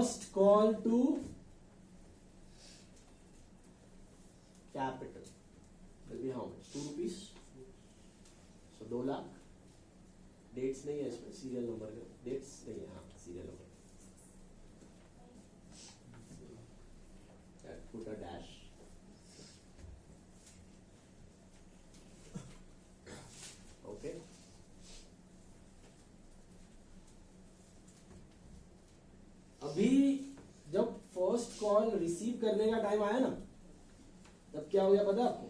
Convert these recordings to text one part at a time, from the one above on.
First call to capital will be how much, 2 rupees, so 2 lakh. Dates नहीं है इसमें, serial number का dates नहीं है, हाँ serial number, put a dash. Okay, अभी जब फर्स्ट कॉल रिसीव करने का टाइम आया ना, तब क्या हो गया पता आपको?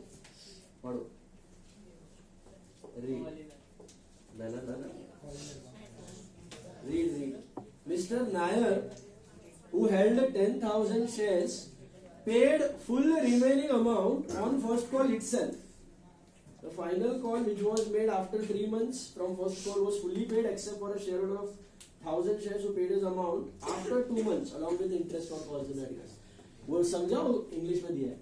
पढ़ो, read, read. Mr. Nair, who held 10,000 shares, paid full remaining amount on first call itself. The final call, which was made after 3 months from first call, was fully paid except for a shareholder of 1,000 shares who paid his amount after 2 months along with interest on calls and arrears. वो समझाओ English में दिया है,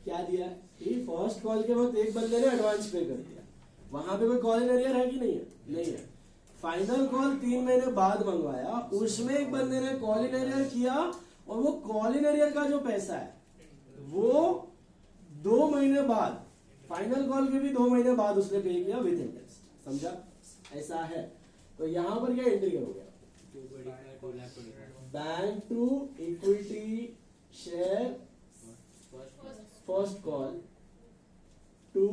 क्या दिया है कि first call के वक्त एक बंदे ने एडवांस पे कर दिया, वहां पे कोई कॉल इन एरियर है कि नहीं है? नहीं है। फाइनल कॉल 3 महीने बाद मंगवाया, उसमें एक बंदे ने कॉल इन एरियर किया और वो कॉल इन एरियर का जो पैसा है वो 2 महीने बाद, फाइनल कॉल के भी 2 महीने बाद उसने पे किया विद इंटरेस्ट। समझा? ऐसा है। तो यहां पर क्या एंट्री करोगे? Bank to equity share first call to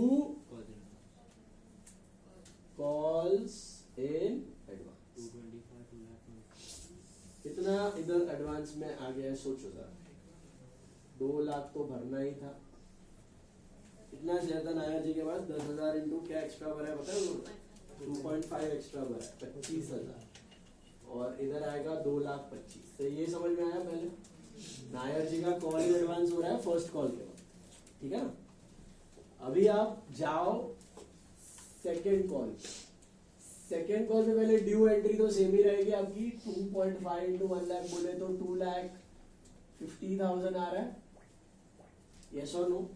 calls in advance. कितना इधर एडवांस में आ गया है सोचो जरा, 2 लाख तो भरना ही था। कितना शेयर था नायर जी के पास? 10,000 इंटू क्या एक्स्ट्रा भरा है पता है? 2.5 एक्स्ट्रा भरा है, 25,000, और इधर आएगा 2,25,000। तो ये समझ में आया? पहले नायर जी का कॉल इन एडवांस हो रहा है फर्स्ट कॉल के वक्त, ठीक है ना? अभी आप जाओ सेकेंड कॉल, सेकेंड कॉल से पहले ड्यू एंट्री तो सेम ही रहेगी आपकी, 2.5 इंटू 1 लाख बोले तो 2,50,000 आ रहा है, यस और नो?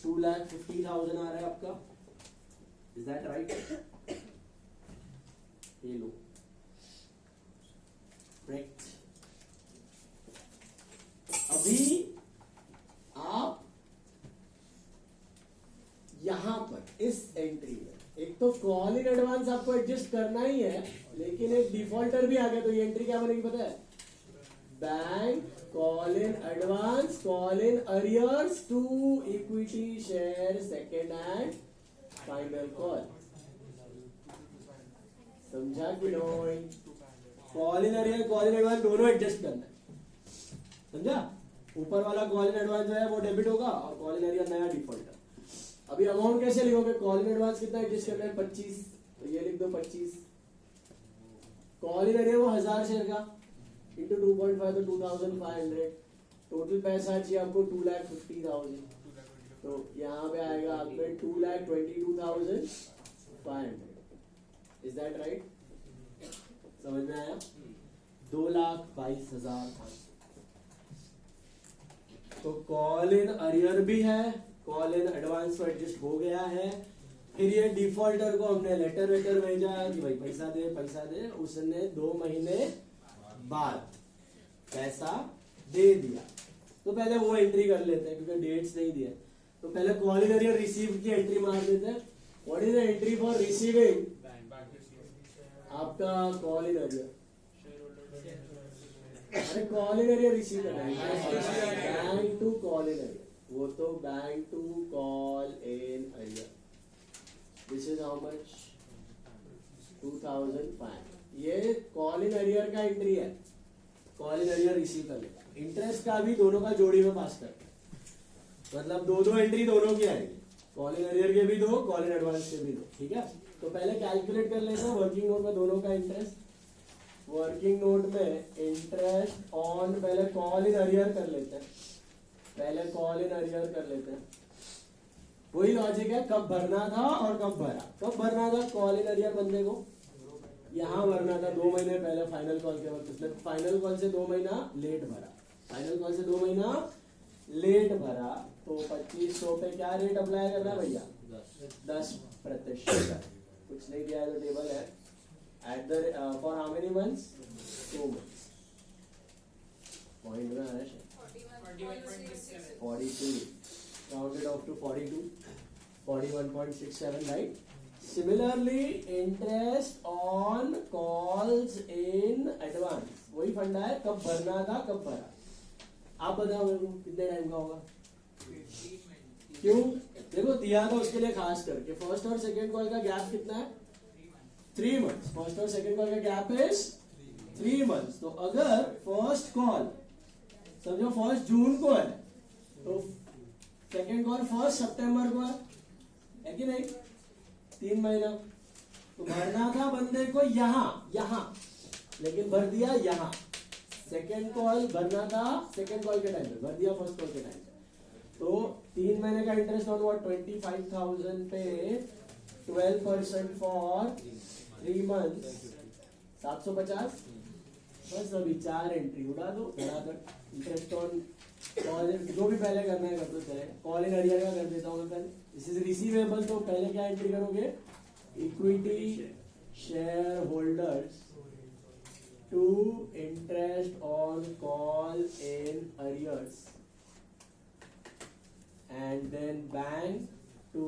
2,50,000 आ रहा है आपका, इज दैट राइट? ये लो, करेक्ट। अभी आप यहां पर इस एंट्री में एक तो कॉल इन एडवांस आपको एडजस्ट करना ही है, लेकिन एक डिफॉल्टर भी आ गया, तो ये एंट्री क्या बनेगी पता है? Bank call in advance call in arrears to equity share second and final call. समझा कि नहीं? Call in arrear call in advance दोनों एडजस्ट करना है, समझा? ऊपर वाला कॉल इन एडवांस जो है वो डेबिट होगा और कॉल इन अरियर नया डिफॉल्टर। अभी अमाउंट कैसे लिखोगे? कॉल इन एडवांस कितना एडजस्ट करना है? 25, तो ये लिख दो 25। कॉल इन एरियर वो 1000 शेयर का इंटू 2.5 तो 2,500। टोटल पैसा चाहिए आपको 2,50,000, तो यहाँ पे आएगा आपके 2,22,500। Is that right? समझ में आया? 2,22,000 था। तो कॉल इन अरियर भी है, कॉल इन एडवांस पर एडजस्ट हो गया है। फिर ये डिफॉल्टर को हमने लेटर वेटर भेजा कि भाई पैसा दे, उसने 2 महीने बाद पैसा दे दिया। तो पहले वो एंट्री कर लेते हैं क्योंकि डेट्स नहीं दिया, तो पहले कॉल इन अरियर रिसीव की एंट्री मार देते हैं। What is the entry for receiving आपका कॉल इन अरियर? अरे कॉल इन एरिया रिसीव करना है, bank to call in arrear, वो तो bank to call in arrear. This is how much? 2,500। ये कॉल इन एरियर का एंट्री है, call in arrear receive करने का। इंटरेस्ट का भी दोनों का जोड़ी में पास करते हैं, मतलब 2 एंट्री दोनों की आएगी, कॉल इन एरियर के भी 2, कॉल इन एडवांस के भी 2, ठीक है? तो पहले कैलकुलेट कर लेते हैं वर्किंग नोट में दोनों का इंटरेस्ट। वर्किंग नोट में इंटरेस्ट ऑन, पहले कॉल इन अरियर कर लेते हैं, पहले कॉल इन अरियर कर लेते हैं। वही लॉजिक है, कब भरना था और कब भरा। कब भरना था कॉल इन अरियर बंदे को? यहां भरना था 2 महीने पहले फाइनल कॉल के वक्त, उसने फाइनल कॉल से 2 महीना लेट भरा, फाइनल कॉल से 2 महीना लेट भरा, तो 2500 पे क्या रेट अप्लाई करना है भैया? 10%। कुछ नहीं दिया है तो टेबल है। At the for how many months? 2 months. 42, rounded off to 42, 41.67, right? Similarly, interest on calls in advance, वही फंडा है, कब भरना था कब भरा. आप बताओ मेरे को कितने टाइम का होगा. क्यों? देखो दिया था उसके लिए खास करके फर्स्ट और सेकंड कॉल का गैप कितना है, 3 months. फर्स्ट और सेकंड कॉल का गैप इज 3 months. तो अगर फर्स्ट कॉल समझो 1 जून को है तो सेकंड कॉल 1 सितंबर को है कि नहीं, 3 महीना. तो भरना था बंदे को यहां लेकिन भर दिया यहां. सेकंड कॉल भरना था सेकंड कॉल के टाइम पे, भर दिया फर्स्ट कॉल के टाइम पे. तो 3 महीने का इंटरेस्ट ऑन व्हाट, 25,000 पे 12% फॉर 3 months, 750. बस अभी 4 एंट्री उड़ा दो बराबर. इंटरेस्ट ऑन कॉल जो भी पहले करना है कर दो. चले कॉल इन अरियर का कर देता हूँ मैं पहले. This is receivable. तो पहले क्या एंट्री करोगे, equity share holders to interest on call in arrears and then bank to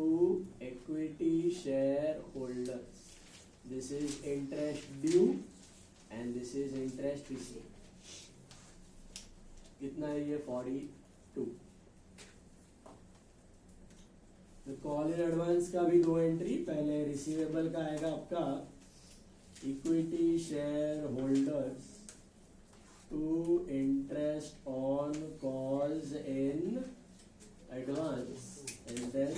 equity shareholders. This is interest due and this is interest received. कितना है ये, 42. तो कॉल इन एडवांस का भी 2 एंट्री. पहले रिसीवेबल का आएगा आपका equity share holders to interest on calls in advance and then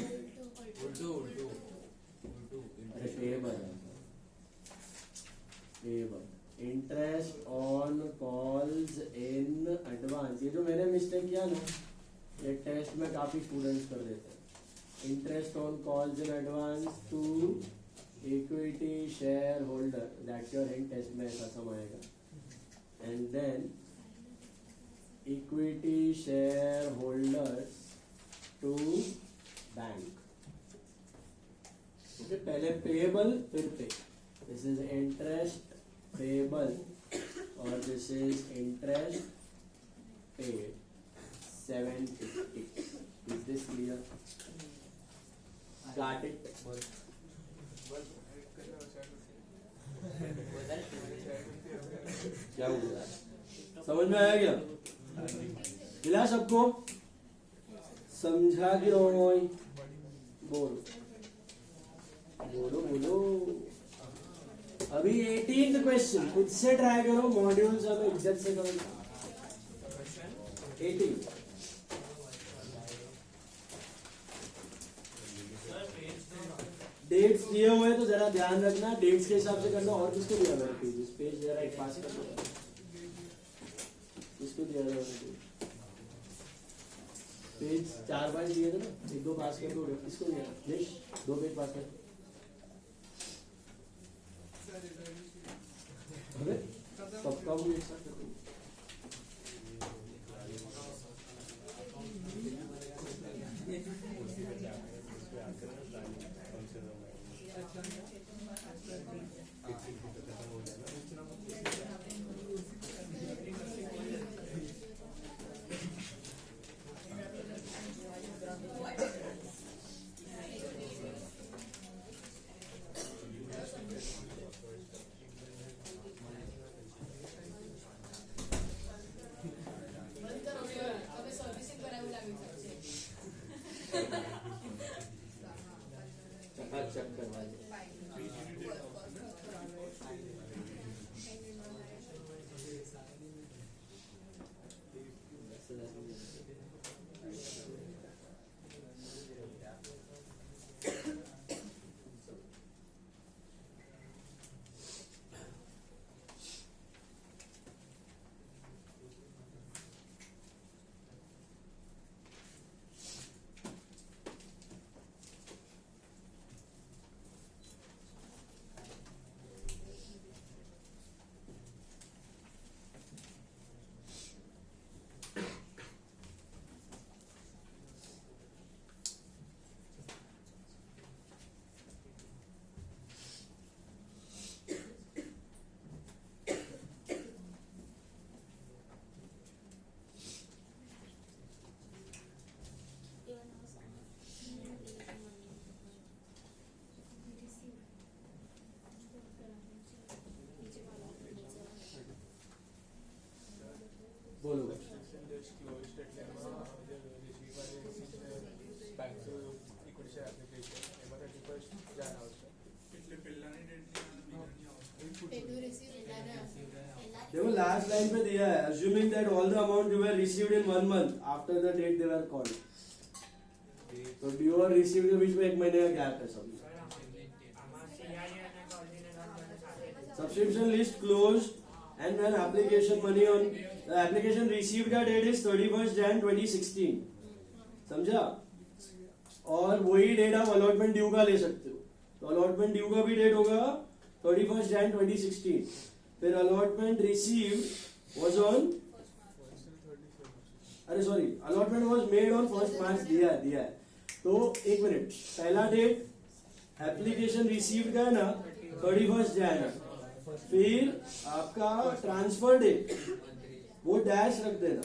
payable interest on calls in advance. ये जो मैंने मिस्टेक किया ना, ये टेस्ट में काफी स्टूडेंट्स कर देते हैं. Interest on calls in advance to equity share holder, that's your hint. Test में ऐसा सम आएगा. And then equity share holders to bank. Okay, पहले पेएबल फिर pay. This is interest payable और this is interest paid 750. Is this clear? Got it? क्या हुआ, समझ में आया क्या? मिला सबको? समझा कि रोई? बोलो. अभी 18th क्वेश्चन खुद से ट्राई करो. मॉड्यूल्स हमें इज्जत से करो. 18 डेट्स दिए हुए तो जरा ध्यान रखना, डेट्स के हिसाब से करना. और किसको दिया मेरे पेज जरा एक पास कर दो. किसको दिया था पेज? 4-5 दिए थे ना, 1-2 पास कर दो. किसको दिया? यश 2 पेज पास कर. सबका भी एक साथ कर दो. बोलो देखो लास्ट लाइन पे दिया है assuming that all the amount you were received in 1 month after the date they were called. तो due और received के बीच में 1 महीने का गैप है सब. Subscription list closed and when application money on the application received का date is 31st Jan 2016. समझा? और वही डेट आप अलॉटमेंट ड्यू का ले सकते हो. तो अलॉटमेंट ड्यू का भी डेट होगा 31st Jan 2016. फिर अलॉटमेंट रिसीव्ड वाज ऑन अरे sorry allotment was made on 1st March दिया है. तो एक मिनट पहला डेट एप्लीकेशन रिसीव्ड का है ना 31st Jan. फिर आपका ट्रांसफर डेट वो डैश रख देना.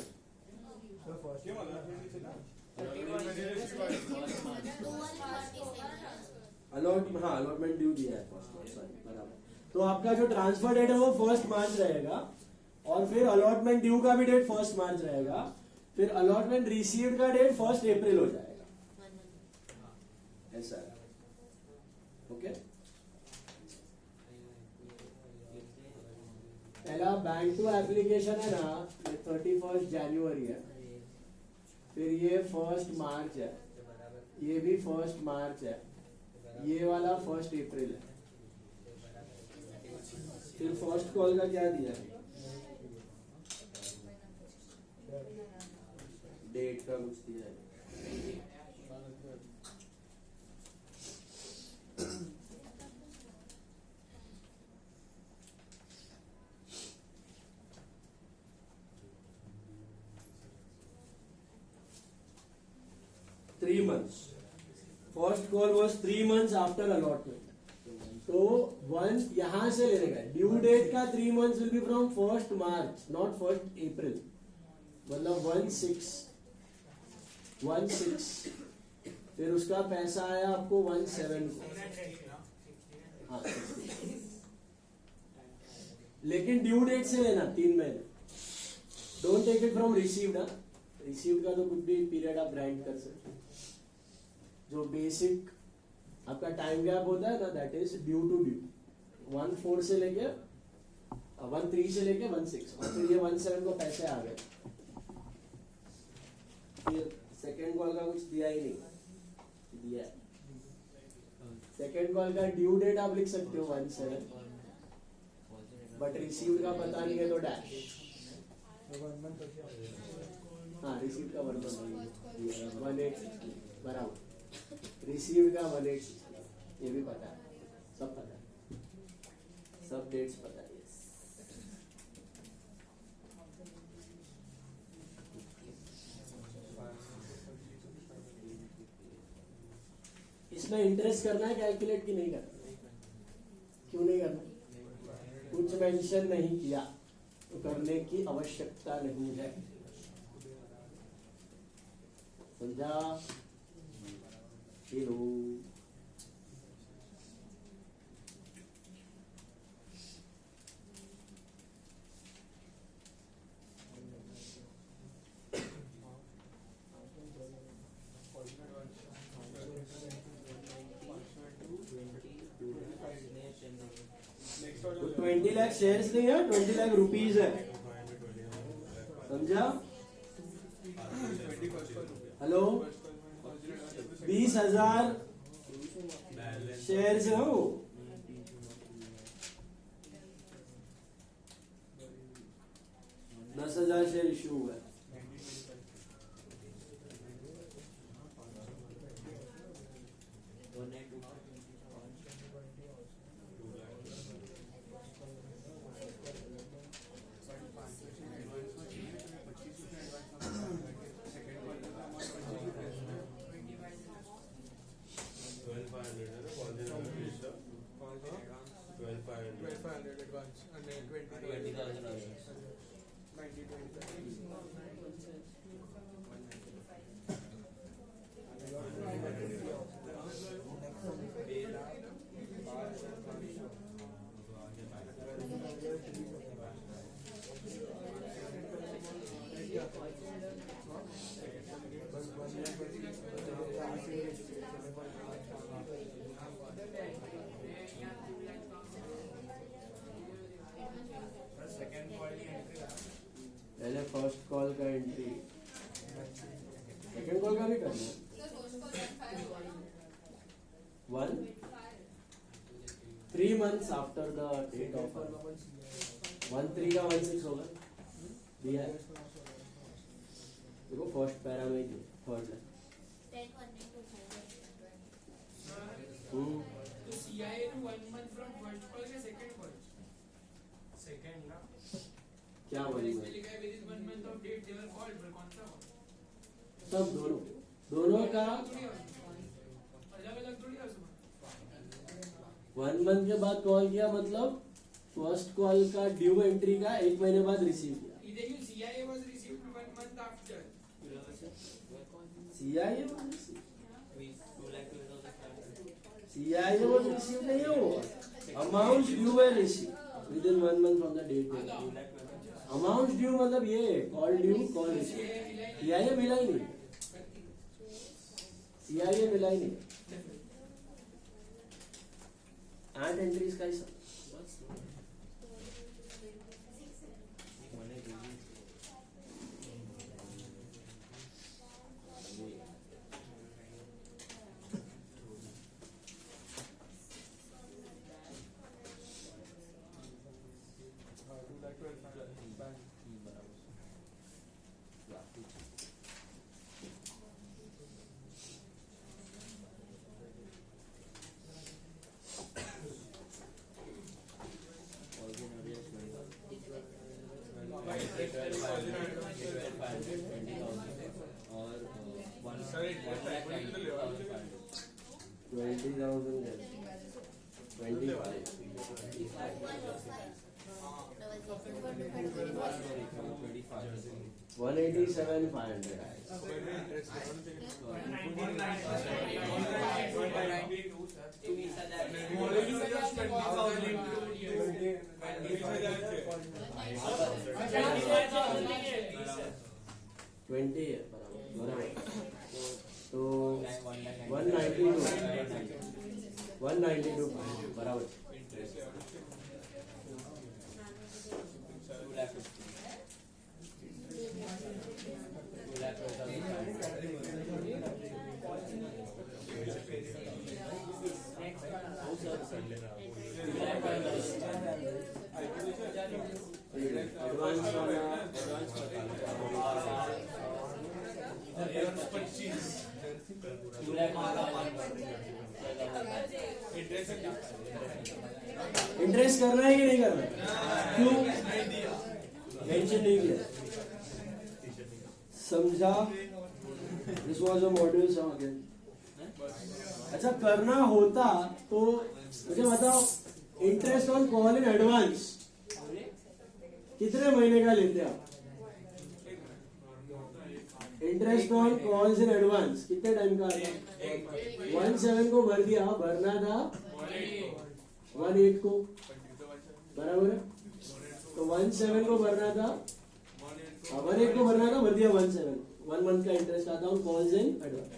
अलॉटमेंट ड्यू दिया है बराबर. तो आपका जो ट्रांसफर डेट है वो 1st March रहेगा और फिर अलॉटमेंट ड्यू का भी डेट 1st March रहेगा. फिर अलॉटमेंट रिसीव्ड का डेट 1st April हो जाएगा. ऐसा है. ओके. पहला बैंक टू एप्लीकेशन है ना ये 31st January है. फिर ये 1st March है. ये भी 1st March है. ये वाला 1st April है. फिर फर्स्ट कॉल का क्या दिया है डेट का कुछ दिया है. Three months. First call was 3 months after allotment. तो वन यहां से लेने का ड्यू डेट का 3 months will be from 1st March not 1st April. मतलब 1/6 फिर उसका पैसा आया आपको 1/7 को. हाँ लेकिन ड्यू डेट से लेना 3 महीने. Don't take it from received. Received का तो कुछ भी पीरियड आप ग्राइंड कर सकते हो. जो बेसिक आपका टाइम गैप होता है ना that is due to due. 1/4 से लेके 1/3 से लेके 1/6 और फिर ये 1/7 को पैसे आ गए. फिर सेकेंड कॉल का कुछ दिया ही नहीं. दिया सेकेंड कॉल का ड्यू डेट आप लिख सकते हो 1/7 बट रिसीव्ड का पता नहीं है तो डैश. हाँ रिसीव्ड का 1/8 बराबर. रिसीव्ड का 1/8 ये भी पता है. सब पता है. सब डेट्स पता है. इसमें इंटरेस्ट करना है कैलकुलेट की नहीं करना. क्यों नहीं करना? कुछ मेंशन नहीं किया तो करने की आवश्यकता नहीं है. समझा? हेलो. तो 20 लाख शेयर्स नहीं है 20 लाख रुपीज है. समझा? हेलो 20,000 शेयर्स है वो. 10,000 शेयर इशू हुआ है. advance and 20,000 90 फर्स्ट कॉल का एंट्री, सेकंड कॉल का भी करना है। 3 months after the date of 1/3 का 1/6 होगा दिया है। देखो फर्स्ट पैरा में थर्ड है। तो CIA to 1 month from first call के second call? Second ना? क्या बोली इसमें लिखा है within 1 month of date they were called, पर कौन सा call? सब दोनों का अलग-अलग थोड़ी है उसमें। 1 month के बाद कॉल किया मतलब फर्स्ट कॉल का ड्यू एंट्री का 1 महीने बाद रिसीव किया। इधर you CIA was received 1 month after. CIA was received नहीं होगा। अमाउंट ड्यू है receive within 1 month from the date. Amount due मतलब ये call due call receive. CIA मिला ही नहीं, CIA मिला ही नहीं। 8 एंट्रीज का ही सब। तो 192 बराबर। इंटरेस्ट करना है कि नहीं करना है? क्यों मेंशन नहीं किया? समझा? This was a module sum again. अच्छा करना होता तो मुझे बताओ, interest on call in advance कितने महीने का लेते आप? Interest on calls in advance कितने टाइम का आता? 1/7 को भर दिया, भरना था 1/8 को, बराबर है? तो 1/7 को भरना था, 1/8 को भरना था, भर दिया 1/7। 1 मंथ का इंटरेस्ट आता है calls in advance.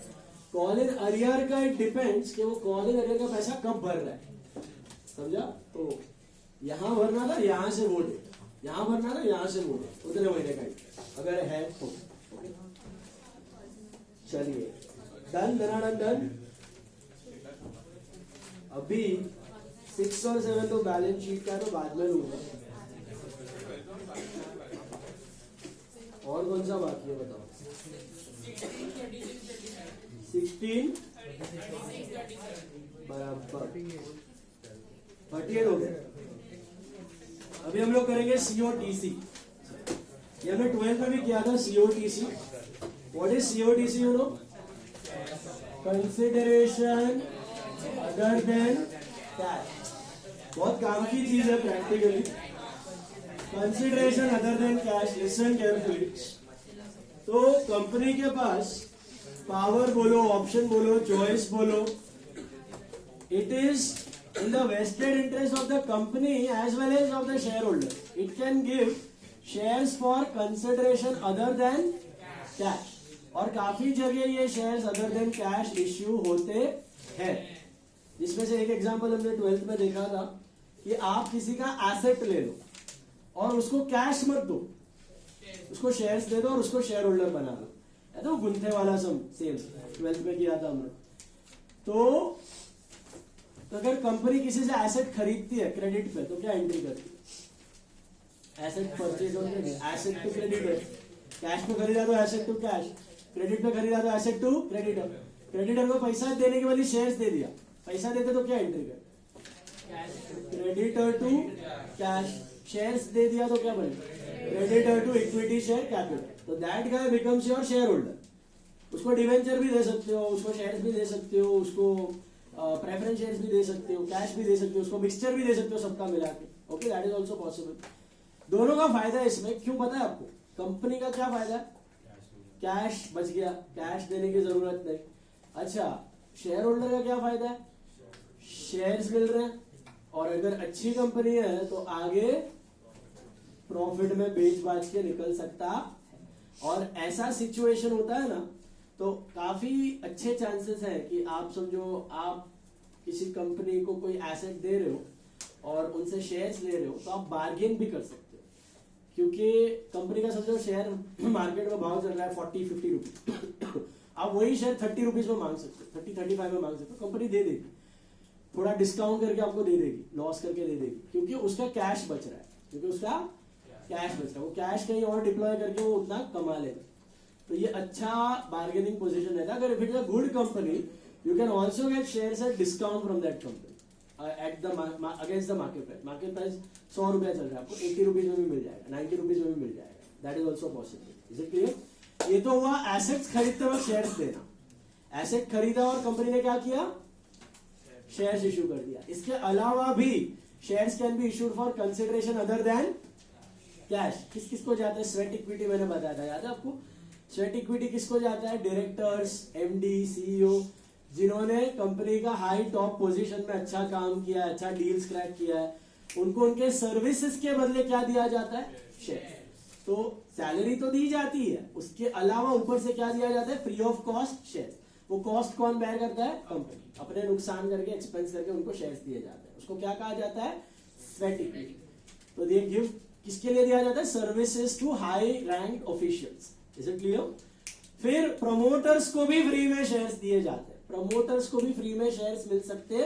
Call in arrear का इट डिपेंड्स कि वो कॉल इन अरियर का पैसा कब भर रहा है, समझा? तो यहां भरना था, यहां से वो डेट, यहां भरना था, यहां से वो डेट, उतने महीने का इंटरेस्ट अगर है तो। चलिए डन, डन। अभी 6 और 7 तो बैलेंस शीट का तो बाद में लूंगा। और कौन सा बाकी है बताओ? 16 बराबर 38 हो गया। अभी हम लोग करेंगे COTC। ये हमने 12 में भी किया था COTC। What is COTC? You know, consideration other than cash। बहुत काम की चीज है practically. Consideration other than cash, listen carefully. तो कंपनी के पास पावर बोलो, ऑप्शन बोलो, चॉइस बोलो, it is in the vested interest of the company as well as of the shareholder. It can give shares for consideration other than cash. और काफी जगह ये shares other than cash issue होते हैं। जिसमें से एक एग्जांपल हमने 12th में देखा था कि आप किसी का एसेट ले लो और उसको कैश मत दो, उसको शेयर्स दे दो और उसको शेयर होल्डर बना दो, है तो गुंथे वाला सम सेम 12th में किया था हमने। तो अगर कंपनी किसी से एसेट खरीदती है क्रेडिट पे तो क्या एंट्री करती है? एसेट परचेज और credit, asset to creditor, cash पे खरीदा तो एसेट टू कैश, क्रेडिट पे खरीदा तो एसेट टू क्रेडिटर। क्रेडिटर को पैसा देने के बदले शेयर्स दे दिया, पैसा देते तो क्या एंट्री कर? क्रेडिटर टू कैश, शेयर्स दे दिया तो क्या बने? Creditor to equity share capital. तो that guy becomes your share holder. उसको डिवेंचर भी दे सकते हो, उसको शेयर्स भी दे सकते हो, उसको प्रेफरेंस शेयर्स भी दे सकते हो, कैश भी दे सकते हो, उसको मिक्सचर भी दे सकते हो, सबका मिला के। Okay, that is also possible. दोनों का फायदा है इसमें। क्यों पता है आपको? कंपनी का क्या फायदा है? कैश बच गया, कैश देने की जरूरत नहीं। अच्छा, शेयर होल्डर का क्या फायदा है? शेयर्स मिल रहे हैं, और अगर अच्छी कंपनी है तो आगे प्रॉफिट में बेच बाच के निकल सकता है। और ऐसा सिचुएशन होता है ना, तो काफी अच्छे चांसेस है कि आप समझो आप किसी कंपनी को कोई एसेट दे रहे हो और उनसे शेयर्स ले रहे हो, तो आप बार्गेन भी कर सकते हो। क्योंकि कंपनी का समझो शेयर मार्केट में भाव चल रहा है 40-50 रुपीज, आप वही शेयर 30 रुपीज में मांग सकते हो, 30-35 में मांग सकते हो, कंपनी दे देगी, थोड़ा डिस्काउंट करके आपको दे देगी, लॉस करके दे देगी, क्योंकि उसका कैश बच रहा है, क्योंकि उसका कैश बच रहा है, वो कैश कहीं और डिप्लॉय करके वो उतना कमा लेगा। तो ये अच्छा बार्गेनिंग पोजीशन रहता है। अगर if it is a good company, you can also get shares at discount from that company at the against the market price. Market price 100 रुपया चल रहा है, आपको 80 रुपीज में भी मिल जाएगा, 90 रुपीज में भी मिल जाएगा। That is also possible. Is it clear? ये तो हुआ एसेट्स खरीदते वक्त शेयर्स देना। एसेट खरीदा और कंपनी ने क्या किया? शेयर्स इश्यू कर दिया। इसके अलावा भी shares can be issued for consideration other than cash. किस किस को जाता है? स्वेट इक्विटी मैंने बताया था, याद है आपको? स्वेट इक्विटी किसको जाता है? डायरेक्टर्स, एमडी, सीईओ, जिन्होंने कंपनी का हाई टॉप पोजीशन में अच्छा काम किया है, अच्छा डील्स क्रैक किया है, उनको उनके सर्विसेज के बदले क्या दिया जाता है? शेयर। तो सैलरी तो दी जाती है, उसके अलावा ऊपर से क्या दिया जाता है? Free of cost share. वो कॉस्ट कौन बेयर करता है? कंपनी। अपने नुकसान करके, एक्सपेंस करके उनको शेयर्स दिए जाते हैं। उसको क्या कहा जाता है? Sweat equity. तो दे गिव, किसके लिए दिया जाता है? Services to high rank officials. Is it clear? फिर प्रमोटर्स को भी फ्री में शेयर्स दिए जाते हैं। प्रमोटर्स को भी फ्री में शेयर्स मिल सकते हैं।